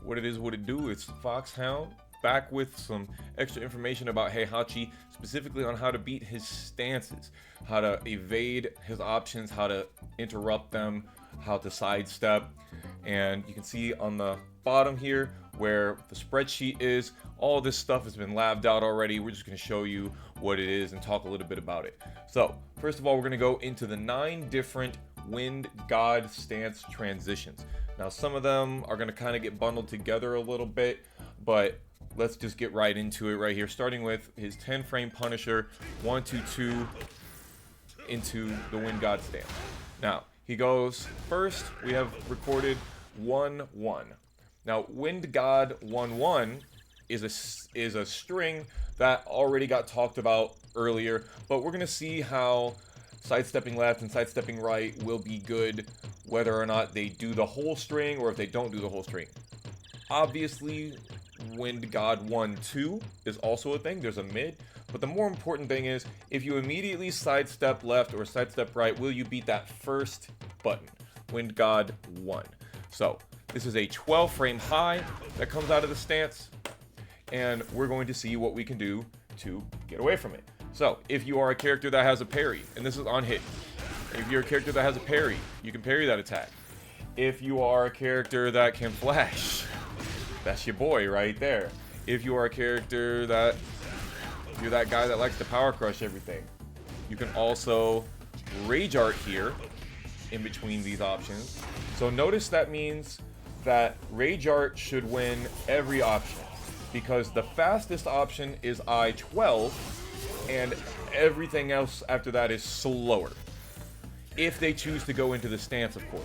what it is, what it do. It's Foxhound back with some extra information about Heihachi, specifically on how to beat his stances, how to evade his options, how to interrupt them, how to sidestep. And you can see on the bottom here where the spreadsheet is, all this stuff has been labbed out already. We're just going to show you what it is and talk a little bit about it. So first of all, we're going to go into the 9 different Wind God stance transitions. Now some of them are going to kind of get bundled together a little bit, but let's just get right into it right here, starting with his 10 frame Punisher 1-2-2 into the Wind God stance. Now he goes first, we have recorded 1-1. Now Wind God 1-1 is a string that already got talked about earlier, but we're going to see how sidestepping left and sidestepping right will be good whether or not they do the whole string or if they don't do the whole string. Obviously, Wind God 1-2 is also a thing. There's a mid, but the more important thing is if you immediately sidestep left or sidestep right, will you beat that first button, Wind God 1. So this is a 12 frame high that comes out of the stance, and we're going to see what we can do to get away from it. So if you are a character that has a parry, and this is on hit, if you're a character that has a parry, you can parry that attack. If you are a character that can flash, that's your boy right there. If you are a character that you're that guy that likes to power crush everything, you can also rage art here in between these options. So notice that means that rage art should win every option because the fastest option is I-12 and everything else after that is slower. If they choose to go into the stance, of course,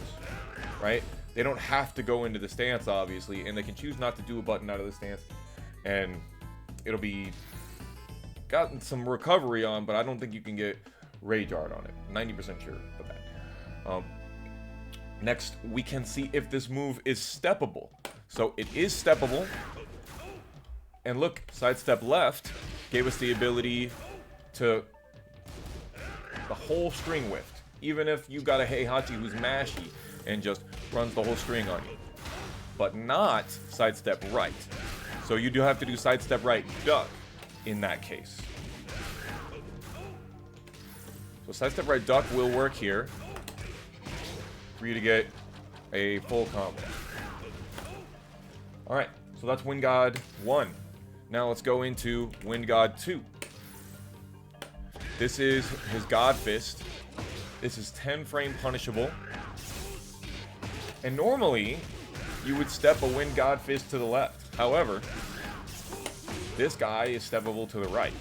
right? They don't have to go into the stance, obviously, and they can choose not to do a button out of the stance, and it'll be gotten some recovery on, but I don't think you can get rage art on it. 90% sure of that. Next, we can see if this move is steppable. So it is steppable, and look, sidestep left gave us the ability to the whole string width. Even if you got a Heihachi who's mashy and just runs the whole string on you, but not sidestep right. So you do have to do sidestep right duck in that case. So sidestep right duck will work here for you to get a full combo. Alright, so that's Wind God 1. Now let's go into Wind God 2. This is his God Fist. This is 10 frame punishable. And normally, you would step a Wind God Fist to the left. However, this guy is steppable to the right.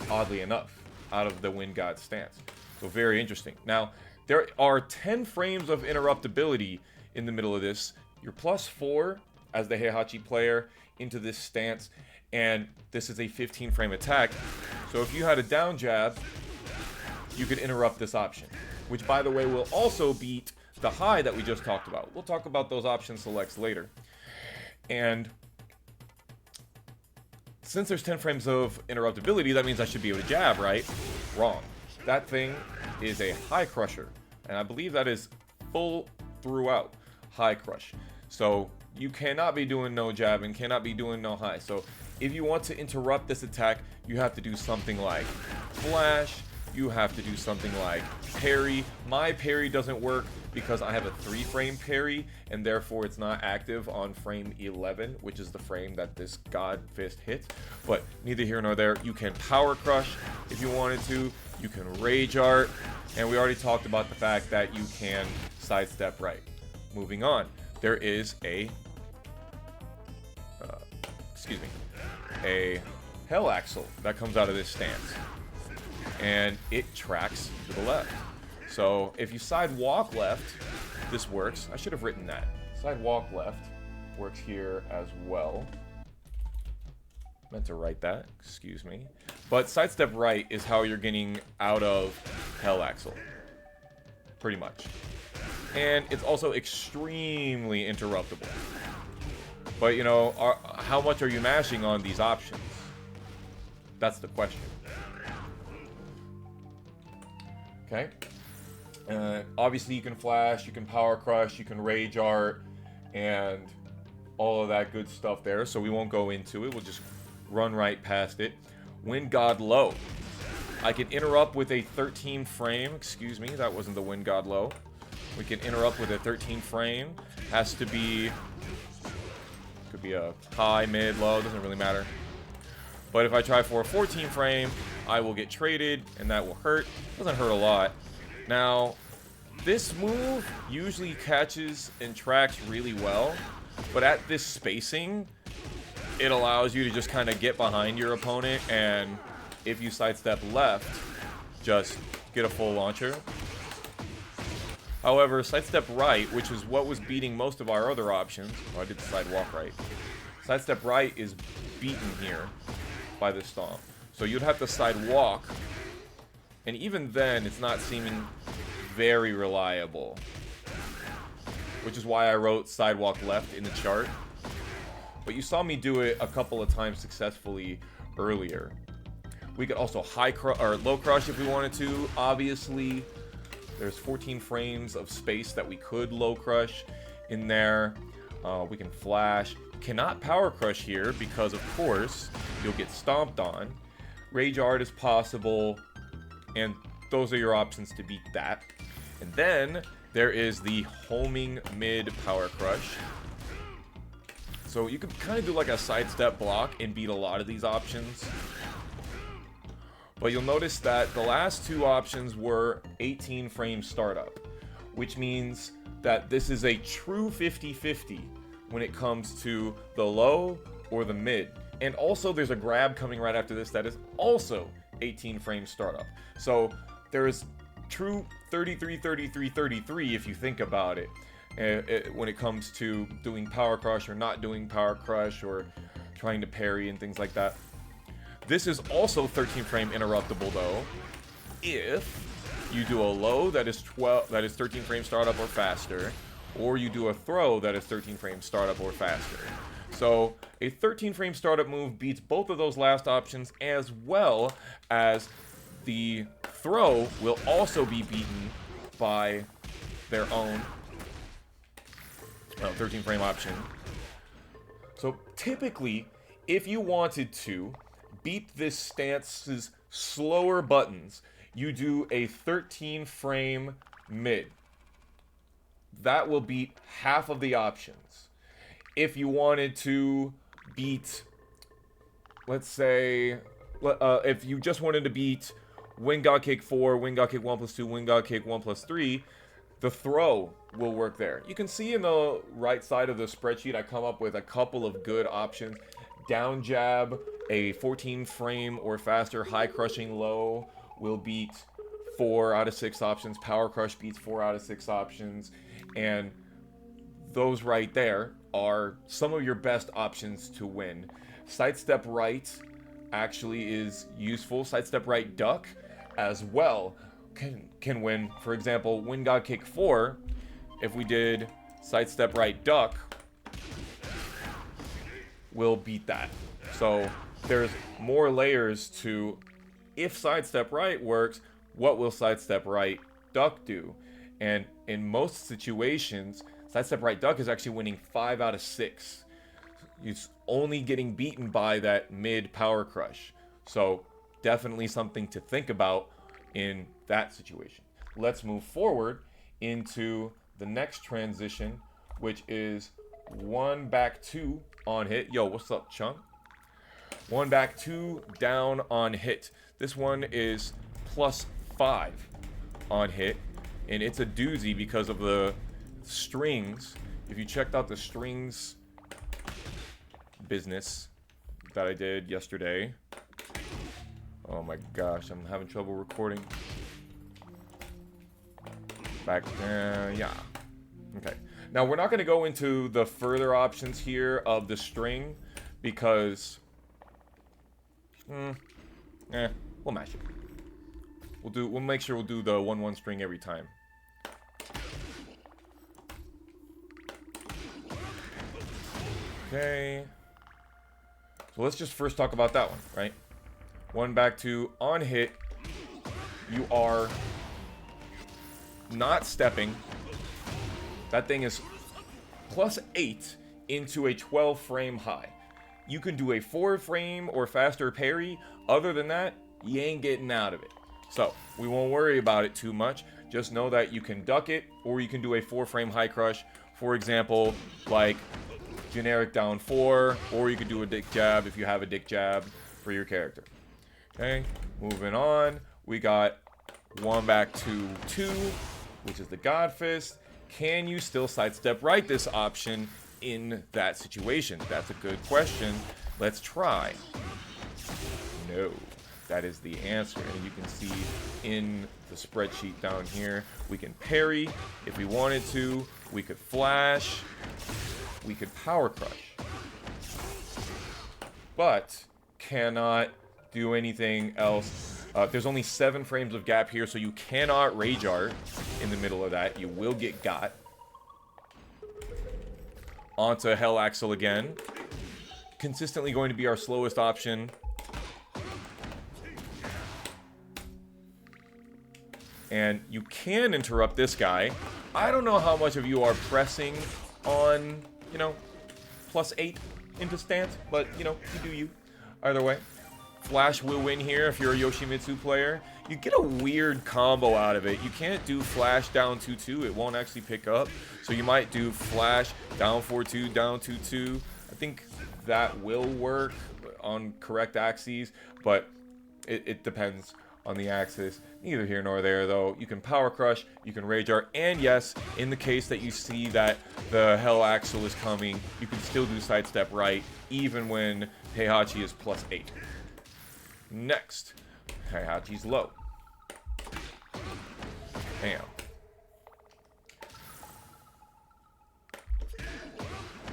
Oddly enough, out of the Wind God stance. So very interesting. Now, there are 10 frames of interruptibility in the middle of this. You're +4 as the Heihachi player into this stance. And this is a 15 frame attack. So if you had a down jab, you could interrupt this option, which by the way will also beat the high that we just talked about. We'll talk about those option selects later. And since there's 10 frames of interruptibility, that means I should be able to jab, right? Wrong. That thing is a high crusher, and I believe that is full throughout high crush. So you cannot be doing no jab and cannot be doing no high. So if you want to interrupt this attack, you have to do something like flash, you have to do something like parry. My parry doesn't work because I have a 3 frame parry, and therefore it's not active on frame 11, which is the frame that this God Fist hits. But neither here nor there. You can power crush if you wanted to. You can rage art, and we already talked about the fact that you can sidestep right. Moving on, there is a hell axle that comes out of this stance, and it tracks to the left. So if you side walk left, this works. I should have written that. Side walk left works here as well. Meant to write that, excuse me. But sidestep right is how you're getting out of hell axle, pretty much. And it's also extremely interruptible. But you know, how much are you mashing on these options? That's the question. Okay. Obviously you can flash, you can power crush, you can rage art, and all of that good stuff there, so we won't go into it. We'll just run right past it. Wind God Low. I can interrupt with a 13 frame. Excuse me, that wasn't the Wind God Low. We can interrupt with a 13 frame. Has to be... Could be a high, mid, low. Doesn't really matter. But if I try for a 14 frame, I will get traded, and that will hurt. Doesn't hurt a lot. Now, this move usually catches and tracks really well. But at this spacing, it allows you to just kind of get behind your opponent, and if you sidestep left, just get a full launcher. However, sidestep right, which is what was beating most of our other options. Oh, I did the sidewalk right. Sidestep right is beaten here by the stomp. So you'd have to sidewalk, and even then, it's not seeming very reliable. Which is why I wrote sidewalk left in the chart. But you saw me do it a couple of times successfully earlier. We could also low crush if we wanted to. Obviously, there's 14 frames of space that we could low crush in there. We can flash. Cannot power crush here because, of course, you'll get stomped on. Rage Art is possible, and those are your options to beat that. And then there is the homing mid power crush. So you could kind of do like a sidestep block and beat a lot of these options. But you'll notice that the last two options were 18 frame startup, which means that this is a true 50-50 when it comes to the low or the mid. And also there's a grab coming right after this that is also 18 frame startup. So there is true 33, 33, 33 if you think about it, when it comes to doing power crush or not doing power crush or trying to parry and things like that. This is also 13 frame interruptible though, if you do a low that is 13 frame startup or faster, or you do a throw that is 13 frame startup or faster. So a 13 frame startup move beats both of those last options, as well as the throw will also be beaten by their own 13 frame option. So typically, if you wanted to beat this stance's slower buttons, you do a 13 frame mid. That will beat half of the options. If you wanted to beat, let's say, if you just wanted to beat Wind God Kick 4, Wind God Kick 1+2, Wind God Kick 1+3, the throw will work there. You can see in the right side of the spreadsheet, I come up with a couple of good options. Down jab, a 14 frame or faster high crushing low will beat 4 out of 6 options. Power crush beats 4 out of 6 options. And those right there are some of your best options to win. Sidestep right actually is useful. Sidestep right duck as well can win. For example, Wind God Kick 4, if we did sidestep right duck, will beat that. So there's more layers to, if sidestep right works, what will sidestep right duck do? And in most situations, sidestep right duck is actually winning 5 out of 6. It's only getting beaten by that mid power crush. So definitely something to think about in that situation. Let's move forward into the next transition, which is 1 back 2 on hit. Yo, what's up, chunk? 1 back 2 down on hit. This one is +5 on hit, and it's a doozy because of the strings. If you checked out the strings business that I did yesterday, oh my gosh, I'm having trouble recording. Back there, yeah. Okay. Now, we're not going to go into the further options here of the string because, we'll match it. We'll make sure we'll do the 1-1 string every time. Okay. So let's just first talk about that one, right? 1 back 2 on hit. You are not stepping. That thing is +8 into a 12 frame high. You can do a 4 frame or faster parry. Other than that, you ain't getting out of it. So we won't worry about it too much. Just know that you can duck it, or you can do a 4 frame high crush. For example, like generic down 4, or you could do a dick jab if you have a dick jab for your character. Okay, moving on. We got 1 back to 2, which is the God Fist. Can you still sidestep right this option in that situation? That's a good question. Let's try. No, that is the answer. And you can see in the spreadsheet down here, we can parry if we wanted to. We could flash. We could power crush. But cannot do anything else. There's only 7 frames of gap here, so you cannot rage art in the middle of that. You will get got. Onto Hell Axle again. Consistently going to be our slowest option. And you can interrupt this guy. I don't know how much of you are pressing on, you know, +8 into stance, but, you know, you do you. Either way. Flash will win here if you're a Yoshimitsu player. You get a weird combo out of it. You can't do flash down 2-2. It won't actually pick up. So you might do flash down 4-2, down 2-2. I think that will work on correct axes, but it depends on the axis. Neither here nor there, though. You can power crush, you can rage art, and yes, in the case that you see that the Hell Axle is coming, you can still do sidestep right, even when Heihachi is +8. Next, Heihachi's low. Bam.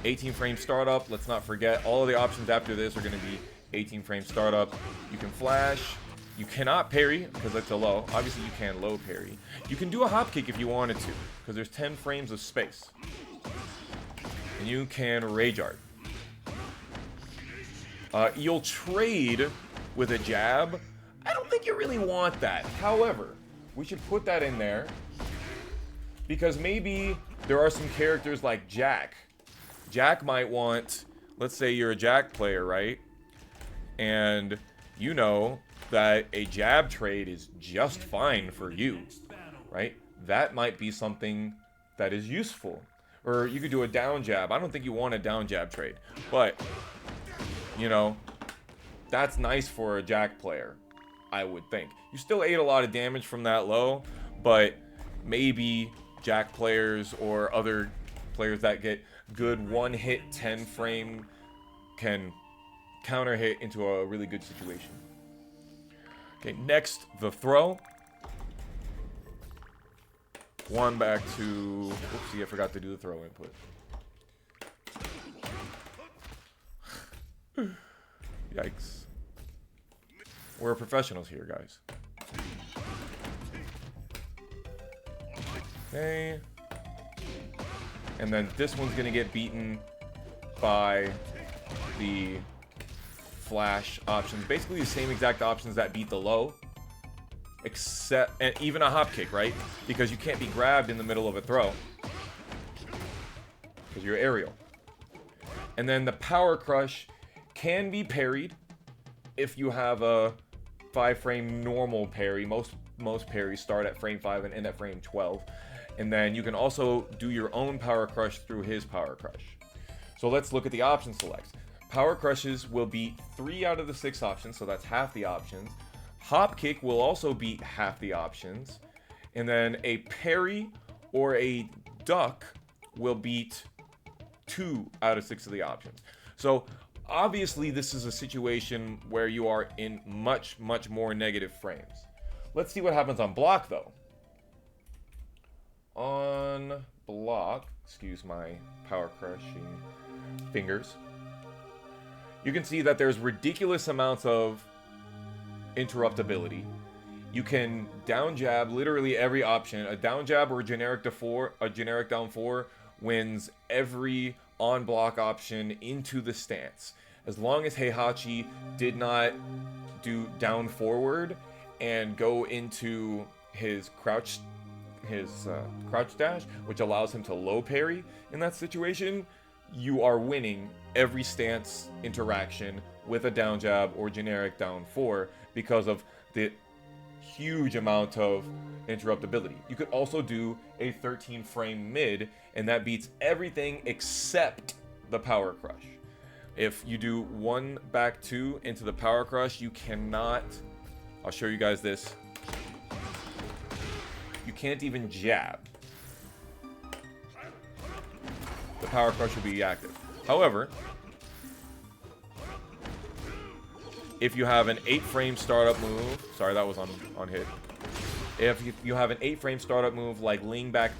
18 frame startup. Let's not forget, all of the options after this are going to be 18 frame startup. You can flash. You cannot parry because it's a low. Obviously, you can low parry. You can do a hop kick if you wanted to because there's 10 frames of space. And you can rage art. You'll trade with a jab. I don't think you really want that. However, we should put that in there because maybe there are some characters like Jack. Jack might want, let's say you're a Jack player, right? And you know that a jab trade is just fine for you, right? That might be something that is useful. Or you could do a down jab. I don't think you want a down jab trade, but you know, that's nice for a Jack player, I would think. You still ate a lot of damage from that low, but maybe Jack players or other players that get good one-hit 10 frame can counter hit into a really good situation. Okay, next, the throw. 1 back to... Oopsie, I forgot to do the throw input. Yikes. We're professionals here, guys. Okay. And then this one's gonna get beaten by the flash options. Basically the same exact options that beat the low. Except, and even a hop kick, right? Because you can't be grabbed in the middle of a throw. Because you're aerial. And then the power crush can be parried if you have a 5-frame normal parry. Most parries start at frame 5 and end at frame 12. And then you can also do your own power crush through his power crush. So let's look at the option selects. Power crushes will beat 3 out of the 6 options, so that's half the options. Hop kick will also beat half the options. And then a parry or a duck will beat 2 out of 6 of the options. So obviously this is a situation where you are in much more negative frames. Let's see what happens on block though. On block, excuse my power crushing fingers, you can see that there's ridiculous amounts of interruptibility. You can down jab literally every option. A down jab or a generic down 4 wins every on block option into the stance. As long as Heihachi did not do down forward and go into his crouch dash, which allows him to low parry in that situation, you are winning every stance interaction with a down jab or generic down 4 because of the huge amount of interruptibility. You could also do a 13 frame mid, and that beats everything except the power crush. If you do 1 back 2 into the power crush, you cannot, I'll show you guys this, you can't even jab. The power crush will be active. However, if you have an 8 frame startup move, sorry, that was on hit. If you have an 8 frame startup move like Ling back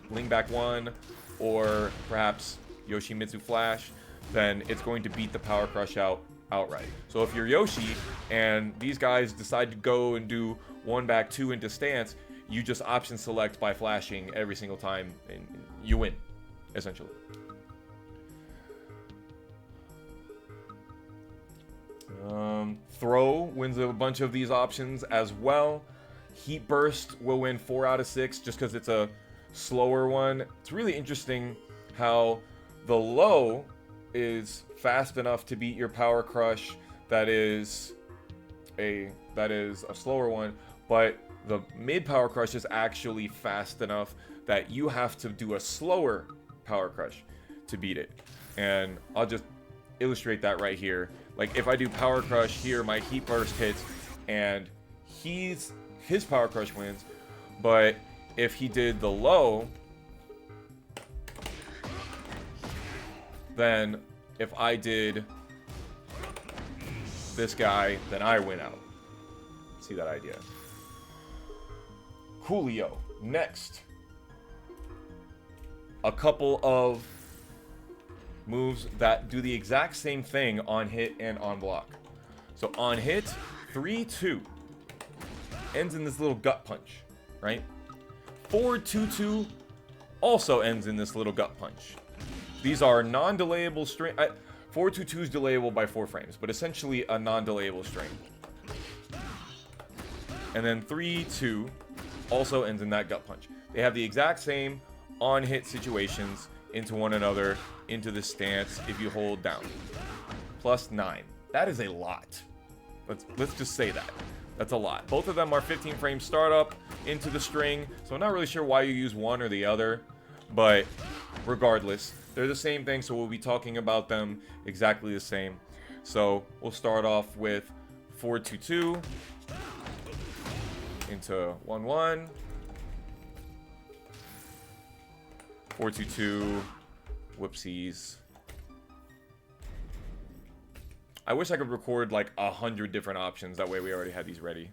1, or perhaps Yoshimitsu Flash, then it's going to beat the power crush outright. So if you're Yoshi and these guys decide to go and do 1 back 2 into stance, you just option select by flashing every single time and you win, essentially. Throw wins a bunch of these options as well. Heat Burst will win 4 out of 6 just because it's a slower one. It's really interesting how the low is fast enough to beat your power crush that is a slower one, but the mid power crush is actually fast enough that you have to do a slower power crush to beat it. And I'll just illustrate that right here. Like if I do power crush here, my heat burst hits and his power crush wins, but if he did the low, then if I did this guy, then I win out. See that idea? Coolio. Next, a couple of moves that do the exact same thing on hit and on block. So on hit, 3-2 ends in this little gut punch, right? 4-2-2 also ends in this little gut punch. These are non-delayable string. 4-2-2 is delayable by 4 frames, but essentially a non-delayable string. And then 3-2 also ends in that gut punch. They have the exact same on-hit situations into one another, into the stance if you hold down. +9. That is a lot. Let's just say that. That's a lot. Both of them are 15 frame startup into the string, so I'm not really sure why you use one or the other, but regardless, they're the same thing, so we'll be talking about them exactly the same. So we'll start off with 4-2-2 into 1-1. 4-2-2. Whoopsies. I wish I could record like 100 different options. That way we already had these ready.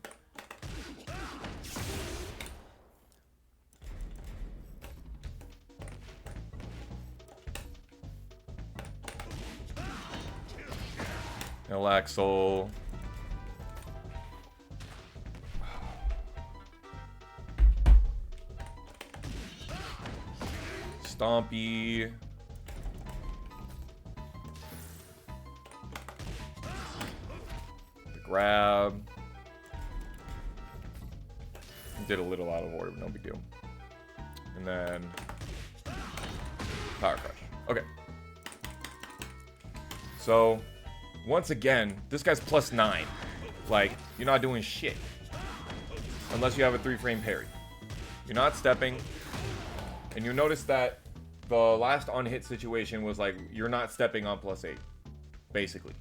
Axel. Stompy. The grab. Did a little out of order, but no big deal. And then power crush. Okay. So once again, this guy's +9. Like, you're not doing shit. Unless you have a 3-frame parry. You're not stepping. And you'll notice that the last on-hit situation was like, you're not stepping on +8. Basically.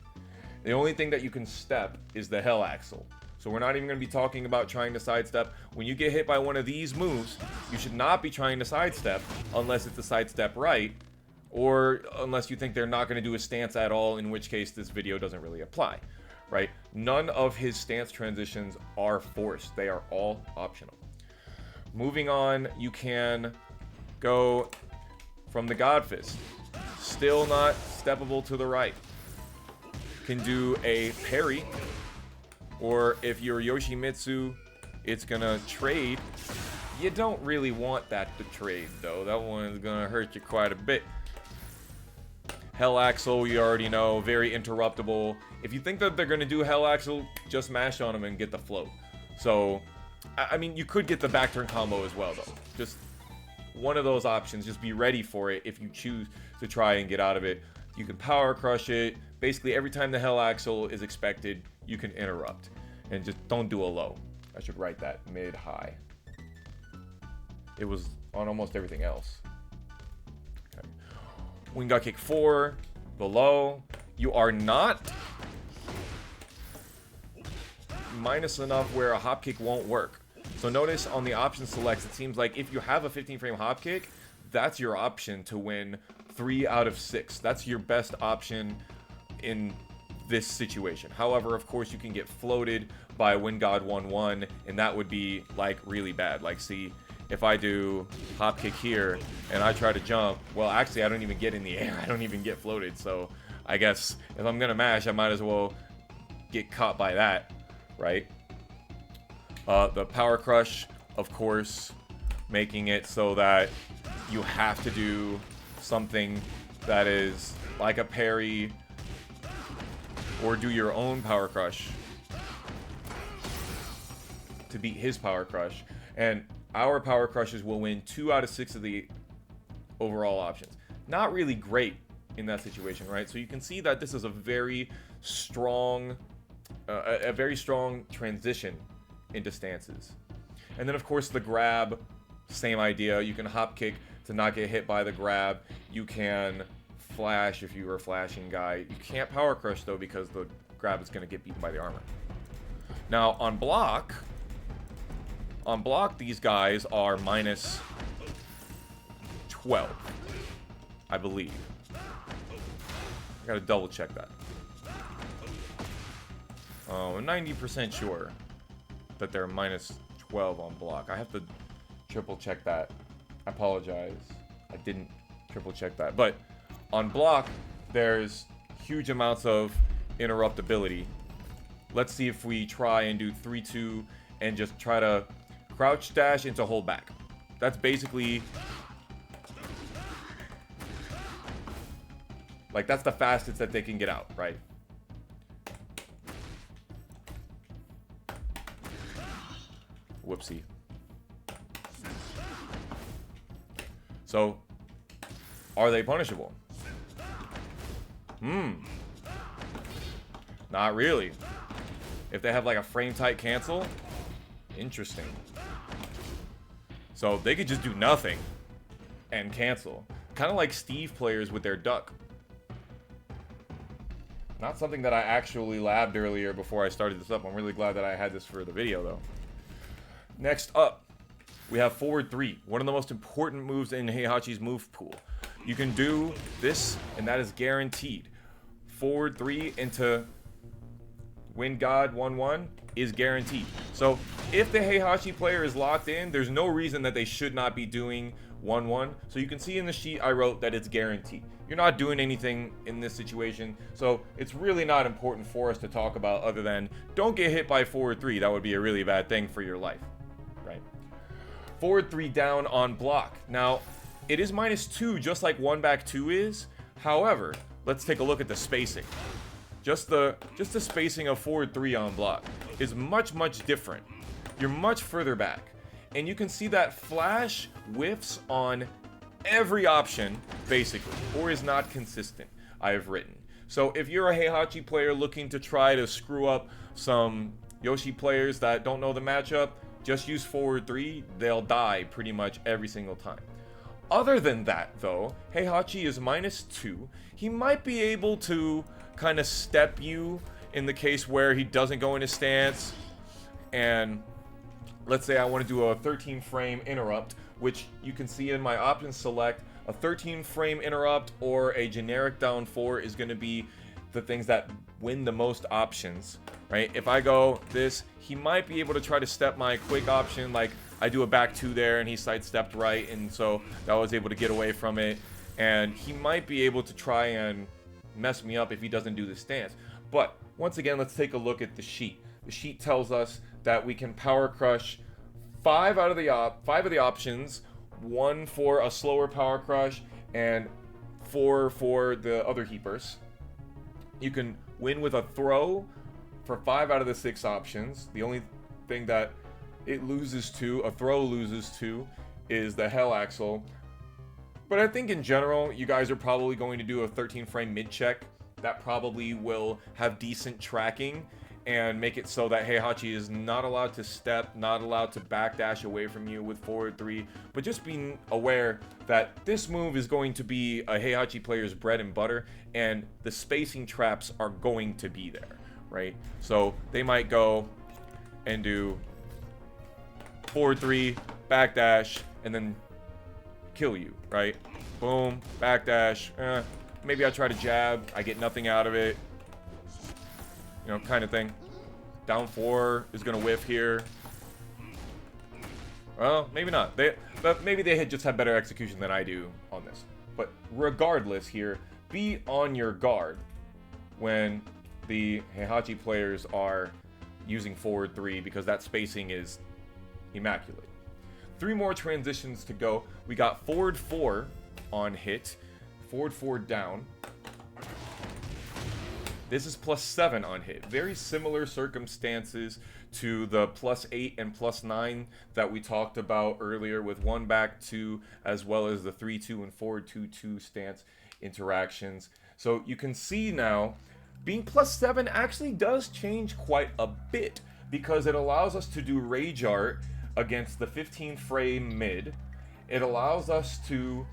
The only thing that you can step is the Hell Axle. So we're not even going to be talking about trying to sidestep. When you get hit by one of these moves, you should not be trying to sidestep unless it's a sidestep right. Or unless you think they're not going to do a stance at all, in which case this video doesn't really apply, right? None of his stance transitions are forced. They are all optional. Moving on, you can go from the God Fist. Still not steppable to the right. Can do a parry, or if you're Yoshimitsu, it's going to trade. You don't really want that to trade, though. That one is going to hurt you quite a bit. Hell Axle, you already know, very interruptible. If you think that they're going to do Hell Axle, just mash on them and get the float. So, I mean, you could get the back turn combo as well, though. Just one of those options. Just be ready for it if you choose to try and get out of it. You can power crush it. Basically, every time the Hell Axle is expected, you can interrupt. And just don't do a low. I should write that. Mid, high. It was on almost everything else. Okay. Wing God Kick 4. Below. You are not minus enough where a hop kick won't work. So notice on the option selects, it seems like if you have a 15 frame hop kick, that's your option to win 3 out of 6. That's your best option in this situation. However, of course, you can get floated by Wind God 1-1, and that would be like really bad. Like, see, if I do hop kick here and I try to jump, well, actually, I don't even get in the air. I don't even get floated. So I guess if I'm gonna mash, I might as well get caught by that, right? The power crush, of course, making it so that you have to do something that is like a parry or do your own power crush to beat his power crush. And our power crushes will win 2 out of 6 of the overall options. Not really great in that situation, right? So you can see that this is a very strong transition into stances. And then of course the grab, same idea. You can hop kick to not get hit by the grab. You can flash if you are a flashing guy. You can't power crush though because the grab is going to get beaten by the armor. Now on block these guys are minus 12, I believe. I gotta double check that. I'm 90% sure that they're minus 12 on block. I have to triple check that. I apologize. I didn't triple check that. But on block, there's huge amounts of interruptibility. Let's see if we try and do 3-2 and just try to crouch dash into hold back. That's basically like that's the fastest that they can get out, right? Whoopsie. So, are they punishable? Not really. If they have like a frame tight cancel, interesting. So they could just do nothing and cancel. Kind of like Steve players with their duck. Not something that I actually labbed earlier before I started this up. I'm really glad that I had this for the video though. Next up, we have forward 3. One of the most important moves in Heihachi's move pool. You can do this, and that is guaranteed. Forward 3 into Wind God 1-1 is guaranteed. So if the Heihachi player is locked in, there's no reason that they should not be doing 1-1. So you can see in the sheet I wrote that it's guaranteed. You're not doing anything in this situation, so it's really not important for us to talk about other than don't get hit by forward 3. That would be a really bad thing for your life, right? Forward 3 down on block. Now, it is minus 2, just like 1 back 2 is. However, let's take a look at the spacing. Just the spacing of forward 3 on block is much different. You're much further back. And you can see that flash whiffs on every option, basically, or is not consistent, I have written. So if you're a Heihachi player looking to try to screw up some Yoshi players that don't know the matchup, just use forward 3. They'll die pretty much every single time. Other than that, though, Heihachi is minus 2. He might be able to kind of step you in the case where he doesn't go into stance. And let's say I want to do a 13 frame interrupt, which you can see in my options select. A 13 frame interrupt or a generic down 4 is going to be the things that win the most options, right? If I go this, he might be able to try to step my quick option, like I do a back 2 there and he sidestepped right, and so I was able to get away from it. And he might be able to try and mess me up if he doesn't do the stance. But once again, let's take a look at the sheet. The sheet tells us that we can power crush 5 of the options, 1 for a slower power crush and 4 for the other heapers. You can win with a throw for 5 out of the 6 options. The only thing that it loses to, a throw loses to, is the Hell Axle. But I think in general, you guys are probably going to do a 13 frame mid check. That probably will have decent tracking and make it so that Heihachi is not allowed to step, not allowed to backdash away from you with forward 3, but just being aware that this move is going to be a Heihachi player's bread and butter, and the spacing traps are going to be there, right? So they might go and do forward 3, backdash, and then kill you, right? Boom, backdash, maybe I try to jab, I get nothing out of it, you know, kind of thing. Down 4 is gonna whiff here. Well, maybe not. But maybe they just have better execution than I do on this. But regardless here, be on your guard when the Heihachi players are using forward 3, because that spacing is immaculate. 3 more transitions to go. We got forward 4 on hit, forward 4 down. This is +7 on hit. Very similar circumstances to the +8 and +9 that we talked about earlier with 1 back 2, as well as the 3-2 and forward 2-2 stance interactions. So you can see now, being +7 actually does change quite a bit, because it allows us to do Rage Art against the 15 frame mid. It allows us to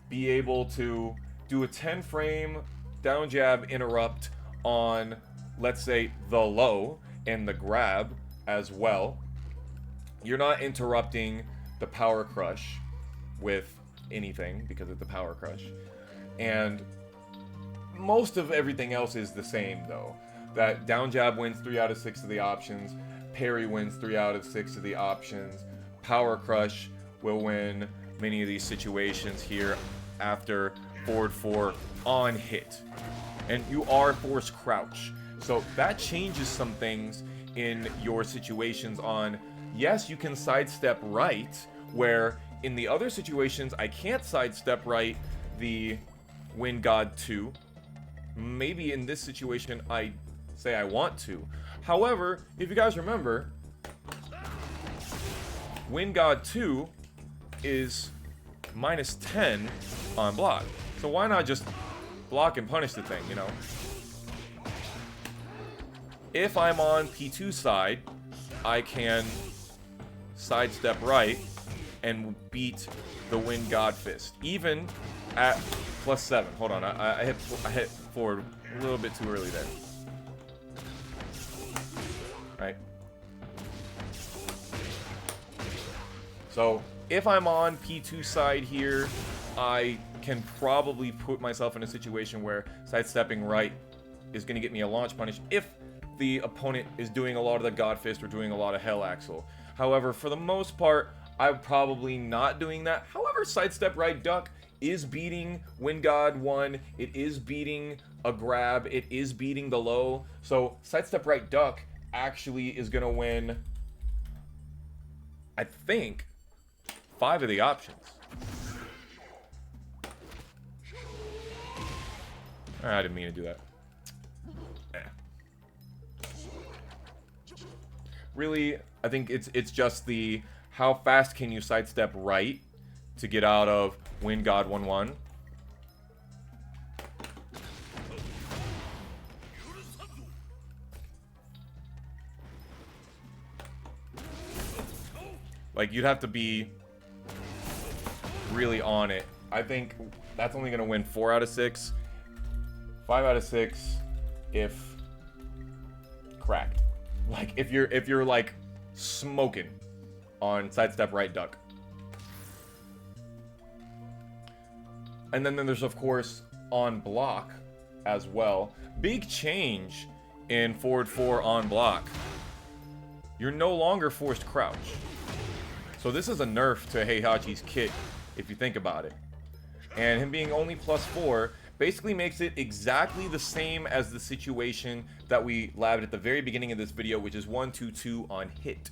be able to do a 10 frame down jab interrupt on, let's say, the low and the grab as well. You're not interrupting the power crush with anything because it's the power crush. And most of everything else is the same though. That down jab wins 3 out of 6 of the options. Parry wins 3 out of 6 of the options. Power crush will win many of these situations here after forward 4 on hit. And you are forced crouch. So that changes some things in your situations on, yes, you can sidestep right, where in the other situations, I can't sidestep right the Wind God 2. Maybe in this situation, I say I want to. However, if you guys remember, Wind God 2 is -10 on block. So why not just block and punish the thing, you know? If I'm on P2 side, I can sidestep right and beat the Wind God Fist, even at +7. Hold on, I hit forward a little bit too early there. Right. So if I'm on P2 side here, I can probably put myself in a situation where sidestepping right is going to get me a launch punish if the opponent is doing a lot of the God Fist or doing a lot of Hell Axle. However, for the most part, I'm probably not doing that. However, sidestep right duck is beating Wind God 1. It is beating a grab. It is beating the low. So sidestep right duck actually is going to win, I think, 5 of the options. I didn't mean to do that. Really, I think it's just the how fast can you sidestep right to get out of Wind God 1-1. Like, you'd have to be really on it. I think that's only going to win 4 out of 6. 5 out of 6 if cracked. Like, if you're like smoking on sidestep right duck. And then there's, of course, on block as well. Big change in forward 4 on block. You're no longer forced crouch. So this is a nerf to Heihachi's kit, if you think about it. And him being only +4 basically makes it exactly the same as the situation that we labbed at the very beginning of this video, which is 1-2-2 on hit.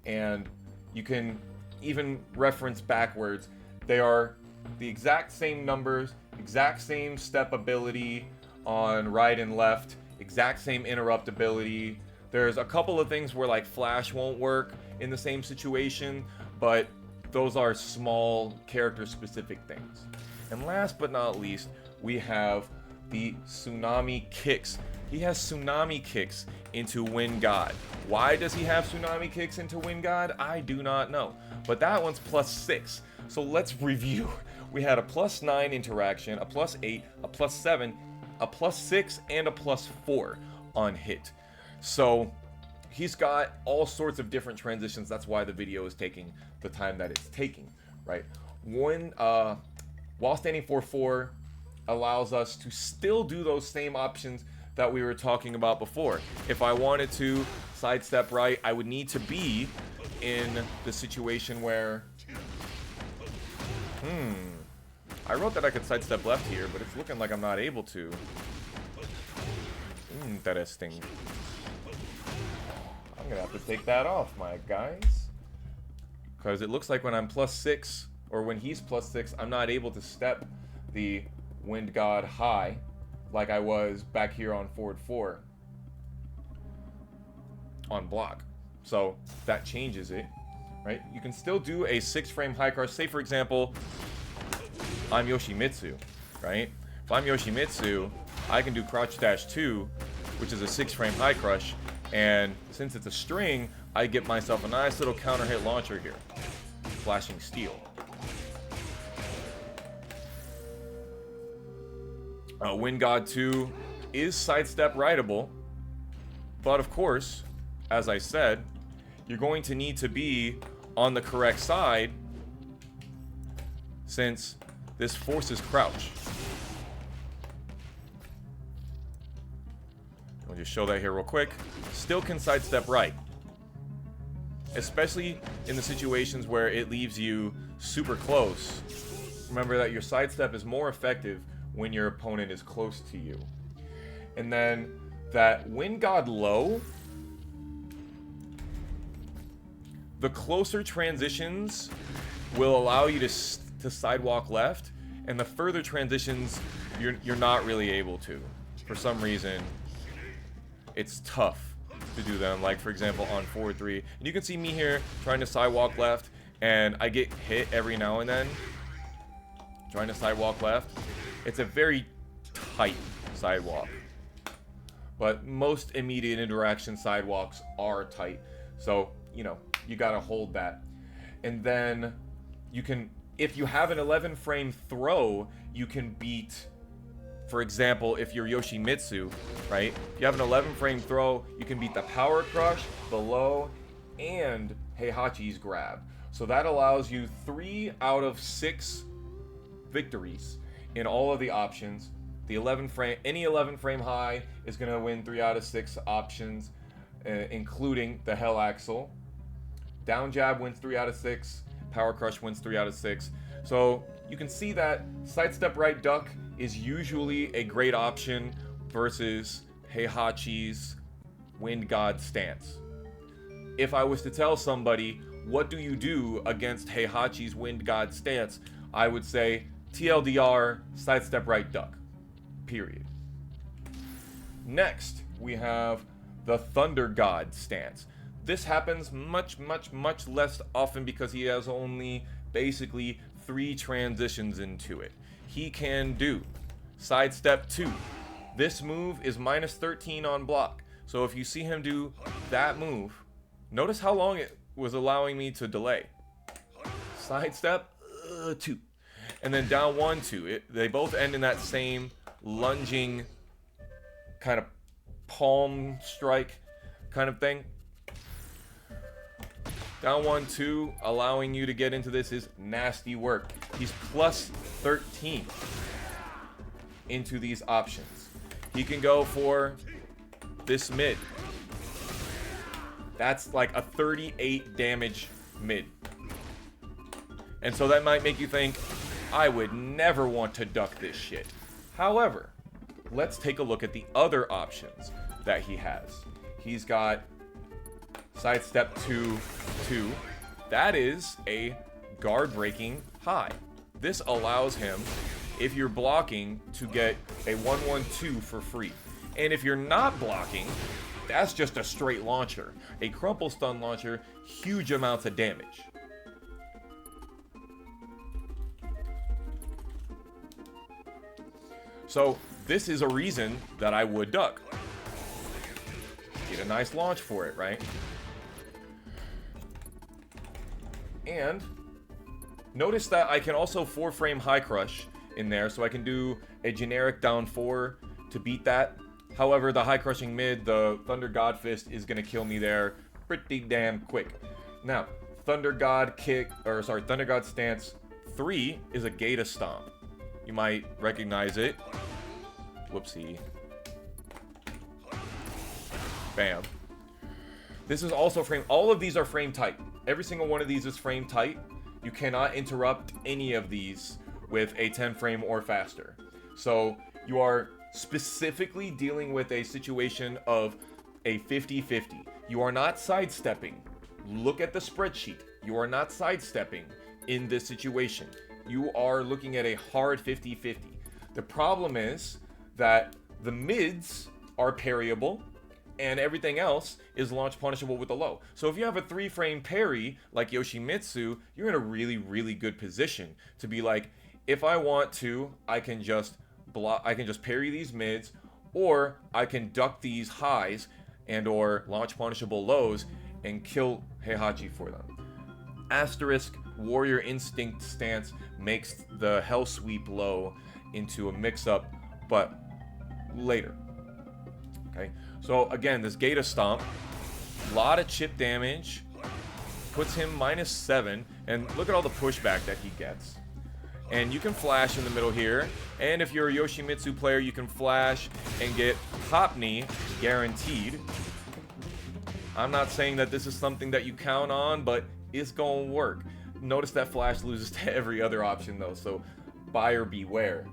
And you can even reference backwards. They are the exact same numbers, exact same step ability on right and left, exact same interrupt ability. There's a couple of things where like flash won't work in the same situation, but those are small character-specific things. And last but not least, we have the Tsunami kicks. He has Tsunami kicks into Wind God. Why does he have Tsunami kicks into Wind God? I do not know. But that one's +6. So let's review. We had a +9 interaction, a +8, a +7, a +6, and a +4 on hit. So he's got all sorts of different transitions. That's why the video is taking the time that it's taking, right? While standing 4-4 allows us to still do those same options that we were talking about before. If I wanted to sidestep right, I would need to be in the situation where... I wrote that I could sidestep left here, but it's looking like I'm not able to. Interesting. I'm gonna have to take that off, my guys. Because it looks like when I'm +6, or when he's +6, I'm not able to step the Wind God high like I was back here on forward 4 on block. So that changes it, right? You can still do a 6-frame high crush. Say, for example, I'm Yoshimitsu, right? If I'm Yoshimitsu, I can do crouch dash 2, which is a 6-frame high crush, and since it's a string, I get myself a nice little counter hit launcher here. Flashing steel. Wind God 2 is sidestep rightable, but of course, as I said, you're going to need to be on the correct side since this forces crouch. I'll just show that here real quick. Still can sidestep right, especially in the situations where it leaves you super close. Remember that your sidestep is more effective when your opponent is close to you. And then that Wind God low, the closer transitions will allow you to sidewalk left, and the further transitions you're not really able to. For some reason, it's tough to do them. Like, for example, on forward 3, and you can see me here trying to sidewalk left, and I get hit every now and then trying to sidewalk left. It's a very tight sidewalk, but most immediate interaction sidewalks are tight, so you know, you gotta hold that. And then you can, if you have an 11-frame throw, you can beat, for example, if you're Yoshimitsu, right? If you have an 11-frame throw, you can beat the power crush, the low, and Heihachi's grab. So that allows you 3 out of 6 victories in all of the options. The 11-frame, any 11-frame high is going to win 3 out of 6 options, including the Hell Axle. Down jab wins 3 out of 6. Power crush wins 3 out of 6. So you can see that sidestep right duck is usually a great option versus Heihachi's Wind God stance. If I was to tell somebody, what do you do against Heihachi's Wind God stance, I would say TLDR, sidestep right duck, period. Next, we have the Thunder God stance. This happens much less often because he has only basically 3 transitions into it. He can do sidestep 2. This move is -13 on block. So if you see him do that move, notice how long it was allowing me to delay. Sidestep 2. And then down 1, 2. They both end in that same lunging kind of palm strike kind of thing. Down 1, 2, allowing you to get into this is nasty work. He's +13 into these options. He can go for this mid. That's like a 38 damage mid. And so that might make you think, I would never want to duck this shit. However, let's take a look at the other options that he has. He's got sidestep 2, 2. That is a guard breaking high. This allows him, if you're blocking, to get a 1-1-2 for free. And if you're not blocking, that's just a straight launcher. A crumple stun launcher, huge amounts of damage. So this is a reason that I would duck. Get a nice launch for it, right? And notice that I can also 4-frame High Crush in there, so I can do a generic down 4 to beat that. However, the High Crushing mid, the Thunder God Fist, is going to kill me there pretty damn quick. Now, Thunder God Stance 3 is a Gaeta Stomp. You might recognize it. Whoopsie. Bam. This is also frame. All of these are frame tight. Every single one of these is frame tight. You cannot interrupt any of these with a 10 frame or faster. So you are specifically dealing with a situation of a 50-50. You are not sidestepping. Look at the spreadsheet. You are not sidestepping in this situation. You are looking at a hard 50-50. The problem is that the mids are parryable and everything else is launch punishable with a low. So if you have a 3-frame parry like Yoshimitsu, you're in a really, really good position to be like, if I want to, I can just parry these mids, or I can duck these highs and or launch punishable lows and kill Heihachi for them. Asterisk Warrior Instinct stance makes the Hell Sweep low into a mix-up, but later. Okay, so again, this Gaeta Stomp, a lot of chip damage, puts him -7, and look at all the pushback that he gets. And you can flash in the middle here, and if you're a Yoshimitsu player, you can flash and get Hop Knee guaranteed. I'm not saying that this is something that you count on, but it's gonna work. Notice that flash loses to every other option though, so buyer beware.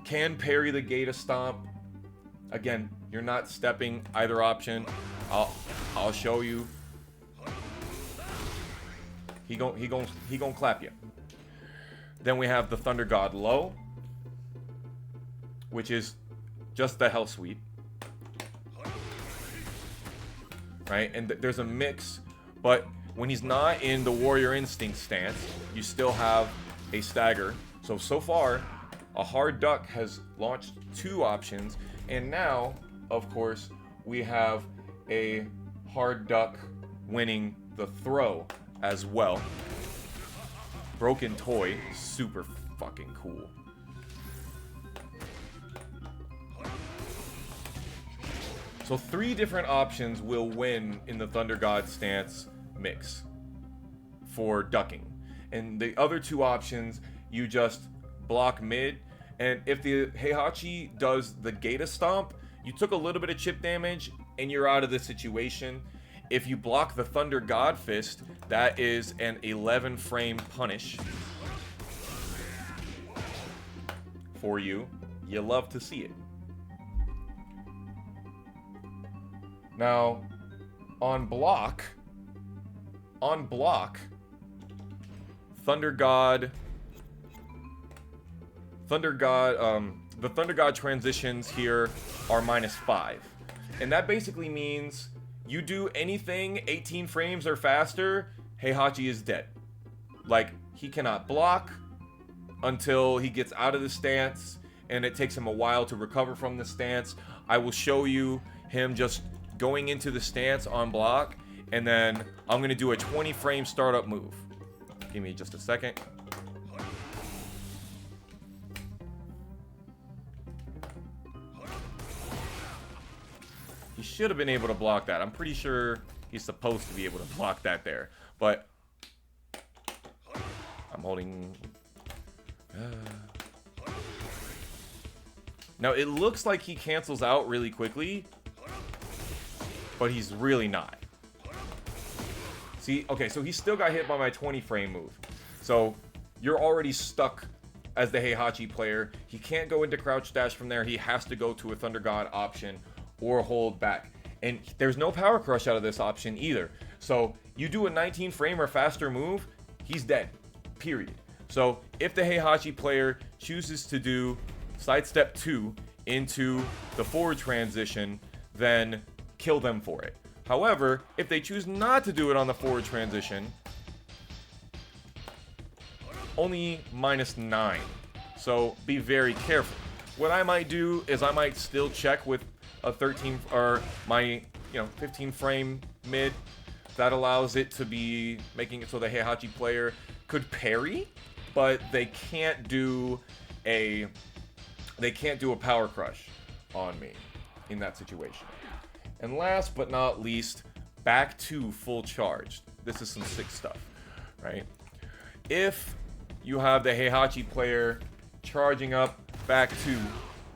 Can parry the Gaeta Stomp. Again, you're not stepping either option. I'll show you. He gon' clap you. Then we have the Thunder God low, which is just the Hell Sweep. Right? And there's a mix, but when he's not in the Warrior Instinct stance, you still have a stagger. So far, a hard duck has launched 2 options, and now, of course, we have a hard duck winning the throw as well. Broken Toy, super fucking cool. So 3 different options will win in the Thunder God stance mix for ducking. And the other 2 options, you just block mid. And if the Heihachi does the Gaeta Stomp, you took a little bit of chip damage and you're out of the situation. If you block the Thunder God Fist, that is an 11-frame punish for you. You love to see it. Now, on block, the Thunder God transitions here are -5. And that basically means you do anything 18 frames or faster, Heihachi is dead. Like, he cannot block until he gets out of the stance, and it takes him a while to recover from the stance. I will show you him just going into the stance on block, and then I'm going to do a 20-frame startup move. Give me just a second. He should have been able to block that. I'm pretty sure he's supposed to be able to block that there. But I'm holding... Now, it looks like he cancels out really quickly, but he's really not. See? Okay, so he still got hit by my 20-frame move. So you're already stuck as the Heihachi player. He can't go into crouch dash from there. He has to go to a Thunder God option or hold back. And there's no power crush out of this option either. So you do a 19 frame or faster move, he's dead. Period. So if the Heihachi player chooses to do sidestep 2 into the forward transition, then kill them for it. However, if they choose not to do it on the forward transition, only -9. So be very careful. What I might do is I might still check with a 13 or my 15 frame mid. That allows it to be making it so the Heihachi player could parry, but they can't do a power crush on me in that situation. And last but not least, back to full charge. This is some sick stuff, right? If you have the Heihachi player charging up back to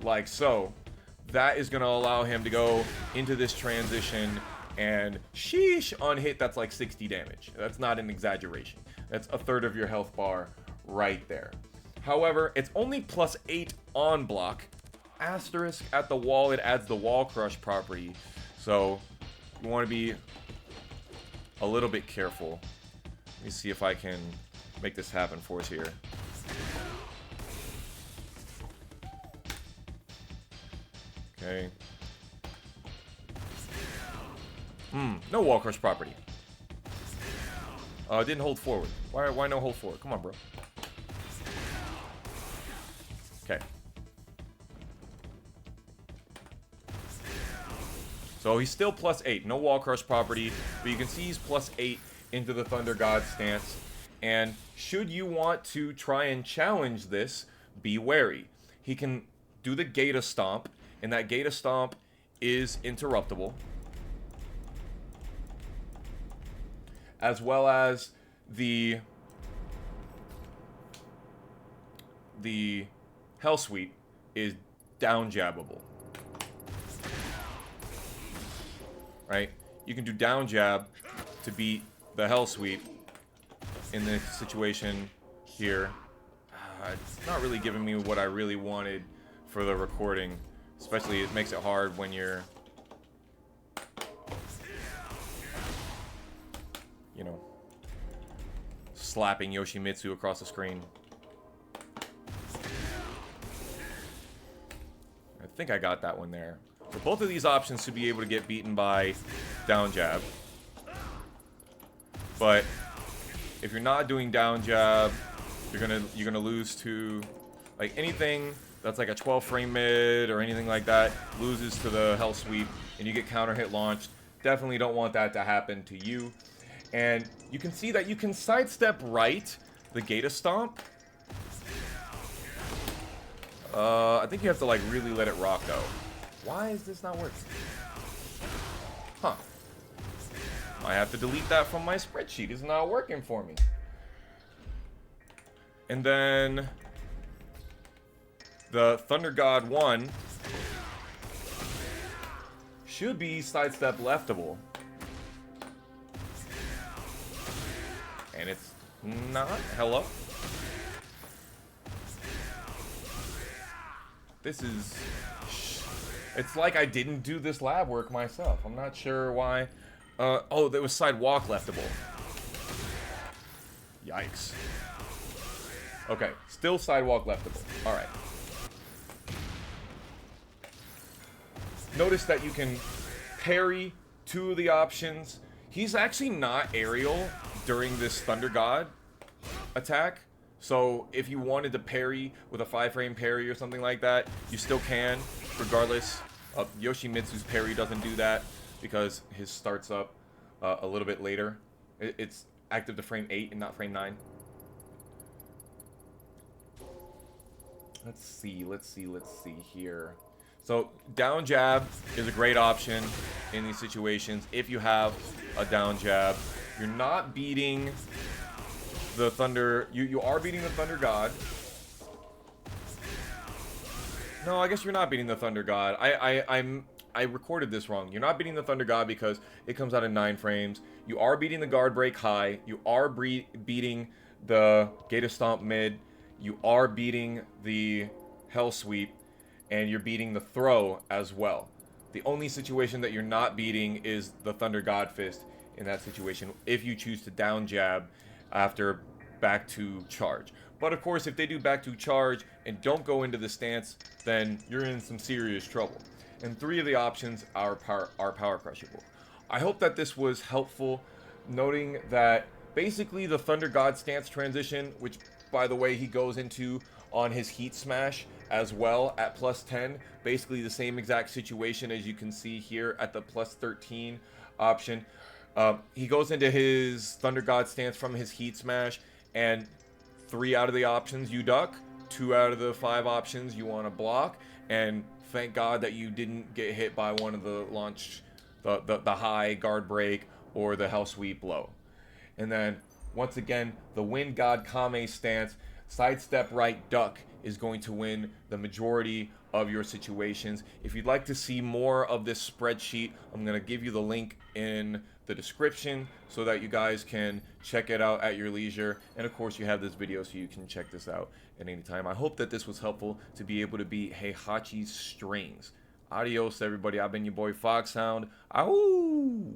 like so, that is going to allow him to go into this transition and sheesh, on hit, that's like 60 damage. That's not an exaggeration. That's a third of your health bar right there. However, it's only +8 on block. Asterisk at the wall, it adds the wall crush property. So you want to be a little bit careful. Let me see if I can make this happen for us here. Okay. No wall crush property. Didn't hold forward. Why no hold forward? Come on, bro. Okay. So he's still +8. No wall crush property. But you can see he's +8 into the Thunder God stance. And should you want to try and challenge this, be wary. He can do the Gata Stomp. And that Gata Stomp is interruptible. As well as the Hell Sweep is down jabbable. Right? You can do down jab to beat the Hell Sweep in this situation here. It's not really giving me what I really wanted for the recording. Especially it makes it hard when you're, slapping Yoshimitsu across the screen. I think I got that one there. So both of these options should be able to get beaten by down jab. But if you're not doing down jab, you're gonna lose to like anything that's like a 12 frame mid or anything like that loses to the Hell Sweep and you get counter hit launched. Definitely don't want that to happen to you. And you can see that you can sidestep right the Gata Stomp. I think you have to like really let it rock though. Why is this not working? Huh. I have to delete that from my spreadsheet. It's not working for me. And then the Thunder God 1 should be sidestep leftable. And it's not. Hello? This is... It's like I didn't do this lab work myself. I'm not sure why. Oh, there was sidewalk leftable. Yikes. Okay, still sidewalk leftable. Alright. Notice that you can parry two of the options. He's actually not aerial during this Thunder God attack. So if you wanted to parry with a 5-frame parry or something like that, you still can, regardless. Yoshimitsu's parry doesn't do that because his starts up a little bit later. It's active to frame 8 and not frame 9. Let's see here. So down jab is a great option in these situations. If you have a down jab, you're not beating the Thunder. You are beating the Thunder God. No, I guess you're not beating the Thunder God. I recorded this wrong. You're not beating the Thunder God because it comes out in 9 frames. You are beating the guard break high. You are beating the Gata Stomp mid. You are beating the Hell Sweep. And you're beating the throw as well. The only situation that you're not beating is the Thunder God Fist in that situation, if you choose to down jab after back to charge. But of course, if they do back to charge and don't go into the stance, then you're in some serious trouble. And 3 of the options are power crushable. I hope that this was helpful, noting that basically the Thunder God stance transition, which by the way he goes into on his heat smash as well at plus 10. Basically the same exact situation as you can see here at the plus 13 option. He goes into his Thunder God stance from his heat smash, and 3 out of the options you duck, 2 out of the 5 options you want to block, and thank God that you didn't get hit by one of the launch, the high guard break or the hell sweep low. And then once again, the Wind God Kame stance, sidestep right duck is going to win the majority of your situations. If you'd like to see more of this spreadsheet, I'm going to give you the link in the description so that you guys can check it out at your leisure. And of course, you have this video so you can check this out at any time. I hope that this was helpful to be able to beat Heihachi's strings. Adios, everybody. I've been your boy Foxhound. Ow!